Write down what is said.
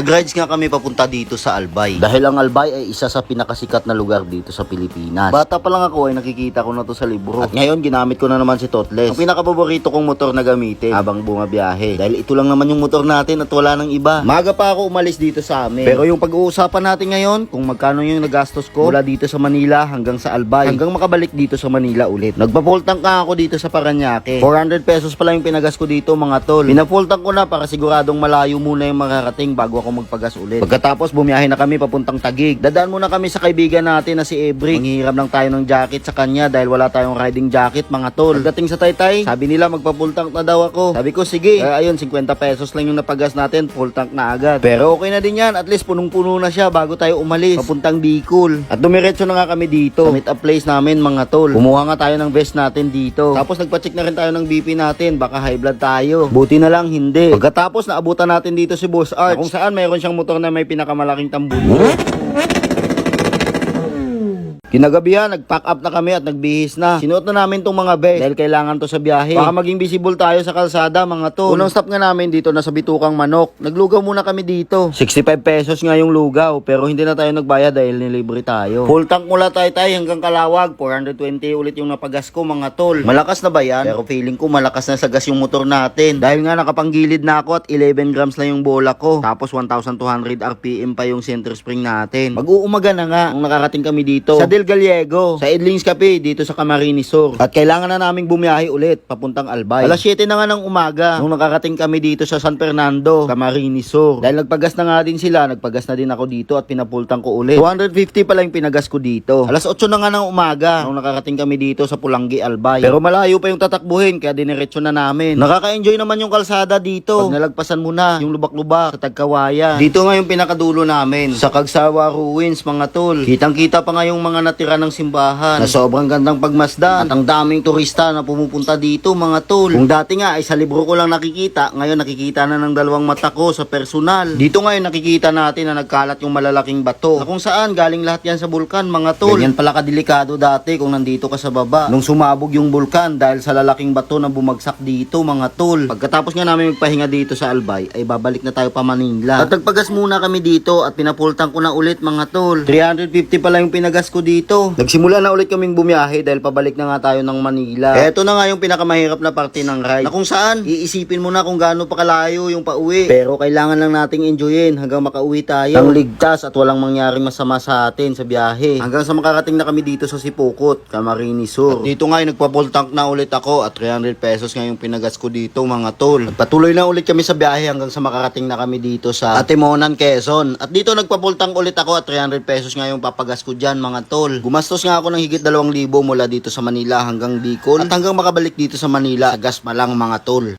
Nag-rides nga kami papunta dito sa Albay. Dahil ang Albay ay isa sa pinakasikat na lugar dito sa Pilipinas. Bata pa lang ako ay nakikita ko na to sa libro. At ngayon ginamit ko na naman si Toothless. Ang pinakapaborito kong motor na gamitin habang bumabiyahe. Dahil ito lang naman yung motor natin at wala nang iba. Maga pa ako umalis dito sa amin. Pero yung pag-uusapan natin ngayon, kung magkano yung nagastos ko mula dito sa Manila hanggang sa Albay, hanggang makabalik dito sa Manila ulit. Nagpa-full tank ka ako dito sa Paranaque. 400 pesos pala yung pinagas ko dito mga tol. Pina-full tank ko na para siguradong malayo muna yung makarating bago ako magpagas ulit. Pagkatapos bumiyahe na kami papuntang Taguig. Dadaan muna kami sa kaibigan natin na si Ebrik. Manghihiram lang tayo ng jacket sa kanya dahil wala tayong riding jacket mga tol. Pagdating sa Taytay, sabi nila magpa-full tank na daw ako. Sabi ko sige. Ayun 50 pesos lang yung napagas natin, full tank na agad. Pero okay na din yan, at least punong-puno na siya bago tayo umalis papuntang Bicol. At dumiretso na nga kami dito sa meet up place namin mga tol. Kumuha nga tayo ng vest natin dito. Tapos nagpa-check na rin tayo ng BP natin, baka high blood tayo. Buti na lang hindi. Pagkatapos naabutan natin dito si Boss Arch, kung saan mayroon siyang motor na may pinakamalaking tambulyo. Kinagabihan, nag-pack up na kami at nagbihis na. Sinuot na namin tong mga vest dahil kailangan to sa biyahe. Baka maging visible tayo sa kalsada mga tol. Unang stop nga namin dito na sa Bitukang Manok. Naglugaw muna kami dito. 65 pesos nga yung lugaw pero hindi na tayo nagbayad dahil nilibre tayo. Full tank mula Taytay hanggang Calawag. 420 ulit yung napagas ko mga tol. Malakas na ba yan? Pero feeling ko malakas na sa gas yung motor natin. Dahil nga nakapanggilid na ako at 11 grams lang yung bola ko. Tapos 1,200 RPM pa yung center spring natin. Mag-uumaga na nga nung nakarating kami dito sa Del Gallego, sa Edlings Cafe dito sa Camarines Sur. At kailangan na naming bumiyahe ulit papuntang Albay. Alas 7 na nga ng umaga nung nakarating kami dito sa San Fernando, Camarines Sur. Dahil nagpagas na nga din sila, nagpagas na din ako dito at pinapultang ko ulit. 250 pala yung pinagas ko dito. Alas 8 na nga ng umaga nung nakarating kami dito sa Pulangi, Albay. Pero malayo pa yung tatakbuhin kaya diniretso na namin. Nakaka-enjoy naman yung kalsada dito. Pag nalagpasan mo na yung lubak-lubak sa Tagkawayan. Dito nga yung pinakadulo namin sa Cagsawa Ruins mga tol. Kitang-kita pa nga yung mga natira ng simbahan na sobrang gandang pagmasdan at ang daming turista na pumupunta dito mga tol. Kung dati nga ay sa libro ko lang nakikita, ngayon nakikita na ng dalawang mata ko sa personal. Dito ngayon nakikita natin na nagkalat yung malalaking bato na kung saan galing lahat yan sa bulkan mga tol. Ganyan pala kadelikado dati kung nandito ka sa baba nung sumabog yung bulkan dahil sa lalaking bato na bumagsak dito mga tol. Pagkatapos nga namin magpahinga dito sa Albay ay babalik na tayo pa Manila. At nagpagas muna kami dito at pinapultang ko na ulit mga tol. 350 pala yung pinagas ko dito. Nagsimula na ulit kaming bumiyahe dahil pabalik na nga tayo ng Manila. Eto na nga yung pinakamahirap na parte ng ride na kung saan iisipin mo na kung gaano pa kalayo yung pauwi. Pero kailangan lang nating enjoyin hanggang makauwi tayo ng ligtas at walang mangyaring masama sa atin sa biyahe. Hanggang sa makarating na kami dito sa Sipokot, Camarines Sur. At dito nga yung nagpa-full tank na ulit ako at 300 pesos nga yung pinagas ko dito mga tol. At patuloy na ulit kami sa biyahe hanggang sa makarating na kami dito sa Atimonan, Quezon. At dito nagpa-full tank ulit ako at 300 pesos nga yung papagas ko dyan mga tol. Gumastos nga ako ng higit 2,000 mula dito sa Manila hanggang Bicol at hanggang makabalik dito sa Manila sa gas pa lang mga tol.